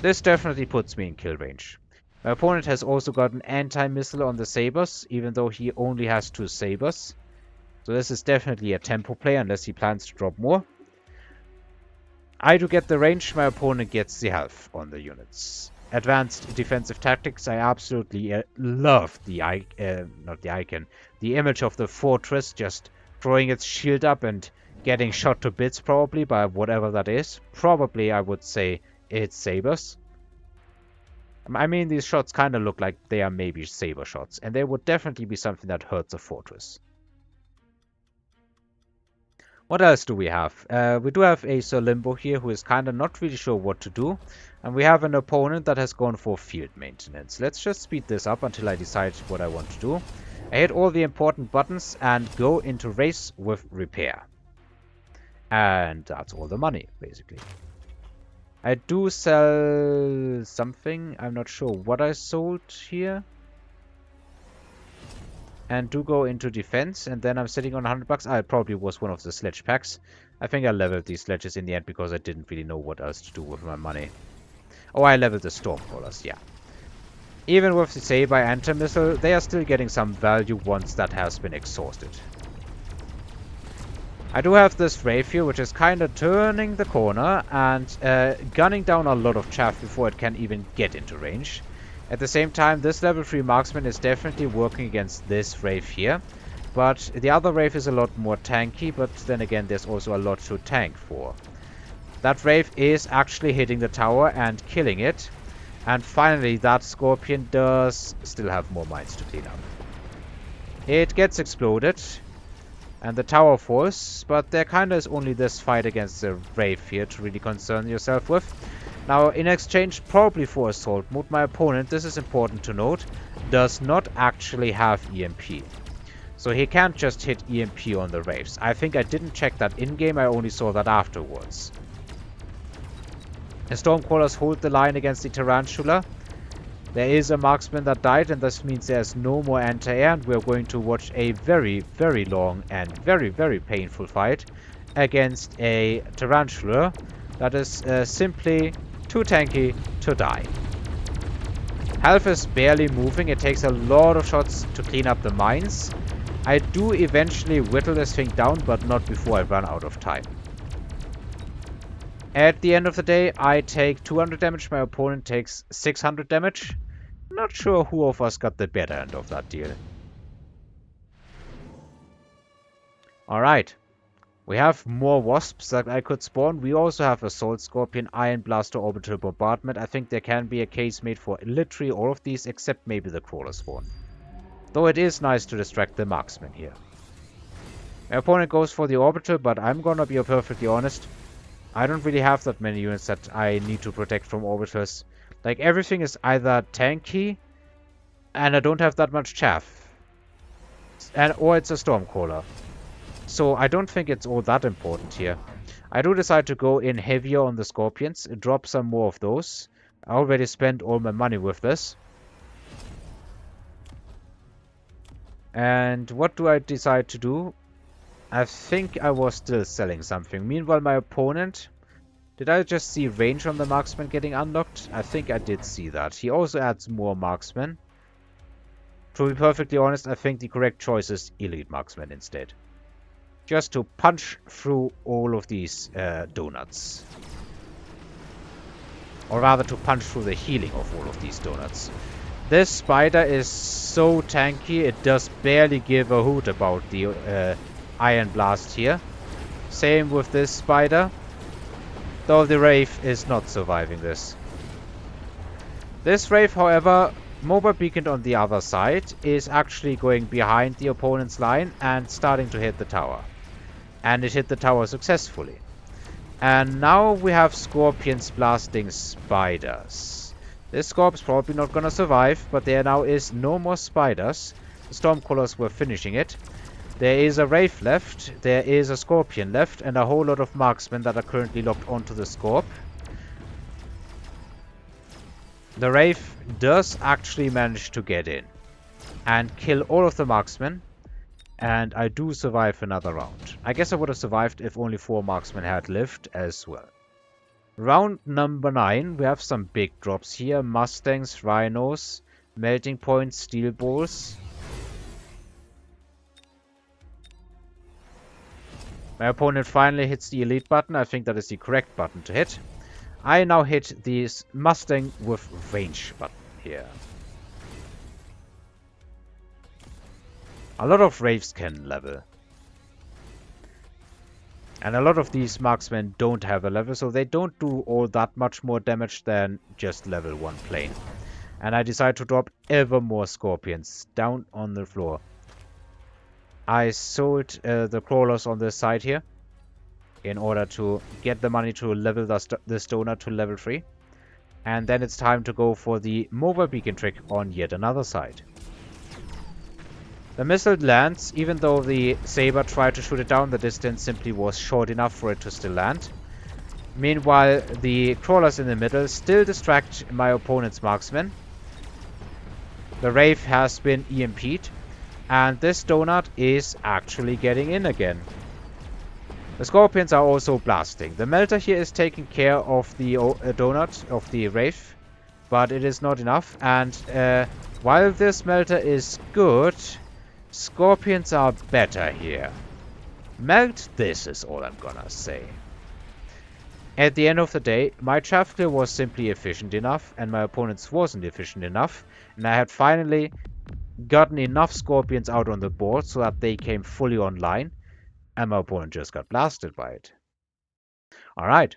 This definitely puts me in kill range. My opponent has also got an anti-missile on the sabers, even though he only has 2 sabers. So this is definitely a tempo play unless he plans to drop more. I do get the range, my opponent gets the health on the units. Advanced defensive tactics, I absolutely love the not the icon, the image of the fortress just throwing its shield up and getting shot to bits probably by whatever that is. Probably I would say it's sabers. I mean, these shots kind of look like they are maybe saber shots, and they would definitely be something that hurts a fortress. What else do we have? We do have a SirLimbo here who is kind of not really sure what to do. And we have an opponent that has gone for field maintenance. Let's just speed this up until I decide what I want to do. I hit all the important buttons and go into race with repair. And that's all the money, basically. I do sell something. I'm not sure what I sold here. And do go into defense, and then I'm sitting on 100 bucks. It probably was one of the sledge packs. I think I leveled these sledges in the end because I didn't really know what else to do with my money. Oh, I leveled the Stormcrawlers, yeah. Even with the Saber anti-missile, they are still getting some value once that has been exhausted. I do have this Wraith here, which is kind of turning the corner and gunning down a lot of chaff before it can even get into range. At the same time, this level 3 marksman is definitely working against this Wraith here. But the other Wraith is a lot more tanky, but then again there's also a lot to tank for. That Wraith is actually hitting the tower and killing it. And finally, that Scorpion does still have more mines to clean up. It gets exploded. And the tower falls, but there kinda is only this fight against the Wraith here to really concern yourself with. Now, in exchange probably for Assault Mode, my opponent, this is important to note, does not actually have EMP. So he can't just hit EMP on the Wraiths. I think I didn't check that in-game, I only saw that afterwards. The Stormcrawlers hold the line against the Tarantula. There is a marksman that died, and this means there's no more anti-air, and we're going to watch a very, very long and very, very painful fight against a Tarantula that is simply too tanky to die. Health is barely moving. It takes a lot of shots to clean up the mines. I do eventually whittle this thing down, but not before I run out of time. At the end of the day, I take 200 damage. My opponent takes 600 damage. Not sure who of us got the better end of that deal. Alright. We have more wasps that I could spawn. We also have Assault Scorpion, Iron Blaster, Orbital Bombardment. I think there can be a case made for literally all of these, except maybe the Crawler spawn. Though it is nice to distract the marksman here. My opponent goes for the Orbital, but I'm gonna be perfectly honest. I don't really have that many units that I need to protect from Orbitals. Like, everything is either tanky, and I don't have that much chaff. Or it's a Stormcrawler. So I don't think it's all that important here. I do decide to go in heavier on the Scorpions, drop some more of those. I already spent all my money with this. And what do I decide to do? I think I was still selling something. Meanwhile, my opponent... Did I just see range on the marksman getting unlocked? I think I did see that. He also adds more marksmen. To be perfectly honest, I think the correct choice is elite marksman instead. Just to punch through all of these donuts. Or rather to punch through the healing of all of these donuts. This spider is so tanky, it does barely give a hoot about the Iron Blast here. Same with this spider. Though the Wraith is not surviving this. This Wraith, however, mobile beaconed on the other side, is actually going behind the opponent's line and starting to hit the tower. And it hit the tower successfully. And now we have Scorpions blasting spiders. This Scorp's probably not gonna survive, but there now is no more spiders. The Stormcrawlers were finishing it. There is a Wraith left, there is a Scorpion left, and a whole lot of marksmen that are currently locked onto the Scorp. The Wraith does actually manage to get in and kill all of the marksmen. And I do survive another round. I guess I would have survived if only 4 marksmen had lived as well. Round number 9, we have some big drops here. Mustangs, Rhinos, Melting Points, Steel Balls. My opponent finally hits the elite button. I think that is the correct button to hit. I now hit this Mustang with range button here. A lot of Wraiths can level. And a lot of these marksmen don't have a level, so they don't do all that much more damage than just level 1 plane. And I decide to drop ever more Scorpions down on the floor. I sold the crawlers on this side here in order to get the money to level this donut to level 3. And then it's time to go for the mobile beacon trick on yet another side. The missile lands. Even though the Saber tried to shoot it down, the distance simply was short enough for it to still land. Meanwhile, the crawlers in the middle still distract my opponent's marksman. The Wraith has been EMP'd, and this donut is actually getting in again. The Scorpions are also blasting. The Melter here is taking care of the donut of the Wraith, but it is not enough. And while this Melter is good, Scorpions are better here. Melt this is all I'm gonna say. At the end of the day, my chaff clear was simply efficient enough, and my opponent's wasn't efficient enough, and I had finally gotten enough Scorpions out on the board so that they came fully online, and my opponent just got blasted by it. Alright,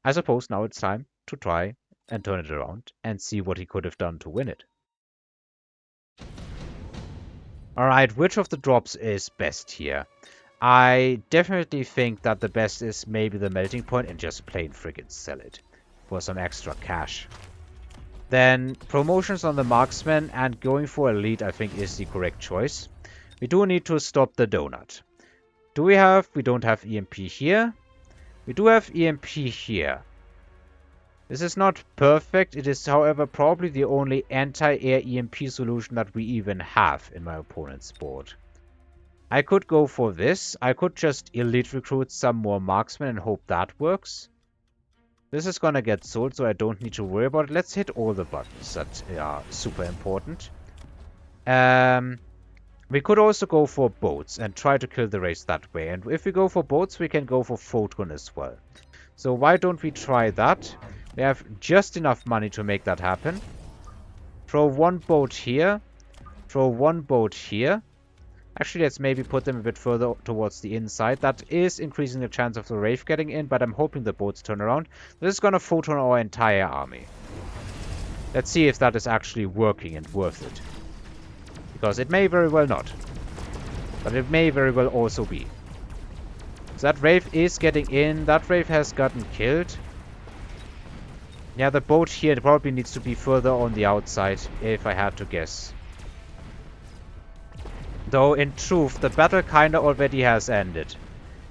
I suppose now it's time to try and turn it around and see what he could have done to win it. Alright, which of the drops is best here? I definitely think that the best is maybe the melting point and just plain friggin' sell it for some extra cash. Then promotions on the marksman and going for elite I think is the correct choice. We do need to stop the donut. We don't have EMP here. We do have EMP here. This is not perfect. It is, however, probably the only anti-air EMP solution that we even have in my opponent's board. I could go for this. I could just elite recruit some more marksmen and hope that works. This is gonna get sold, so I don't need to worry about it. Let's hit all the buttons that are super important. We could also go for boats and try to kill the race that way. And if we go for boats, we can go for photon as well. So why don't we try that? We have just enough money to make that happen. Throw one boat here. Throw one boat here. Actually, let's maybe put them a bit further towards the inside. That is increasing the chance of the Wraith getting in, but I'm hoping the boats turn around. This is gonna photon our entire army. Let's see if that is actually working and worth it. Because it may very well not. But it may very well also be. So that Wraith is getting in. That Wraith has gotten killed. Yeah, the boat here probably needs to be further on the outside, if I had to guess. Though, in truth, the battle kinda already has ended.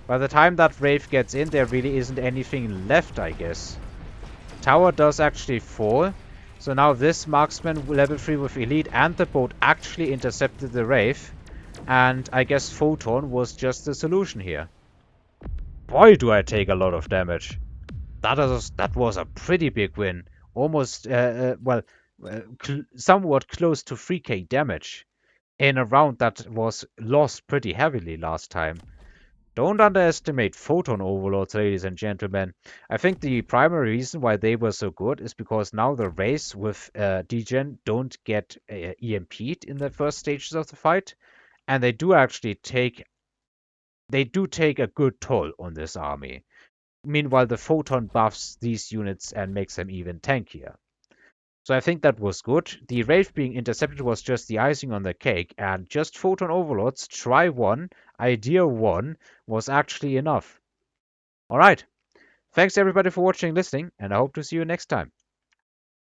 By the time that Wraith gets in, there really isn't anything left, I guess. Tower does actually fall. So now this marksman level 3 with elite and the boat actually intercepted the Wraith. And I guess photon was just the solution here. Boy, do I take a lot of damage. That was a pretty big win. Almost, somewhat close to 3k damage. In a round that was lost pretty heavily last time. Don't underestimate photon overlords, ladies and gentlemen. I think the primary reason why they were so good is because now the Wraiths with degen don't get EMP'd in the first stages of the fight. And they do actually take a good toll on this army. Meanwhile, the photon buffs these units and makes them even tankier. So I think that was good. The Wraith being intercepted was just the icing on the cake, and just Photon Overlords, try one, idea one, was actually enough. Alright, thanks everybody for watching and listening, and I hope to see you next time.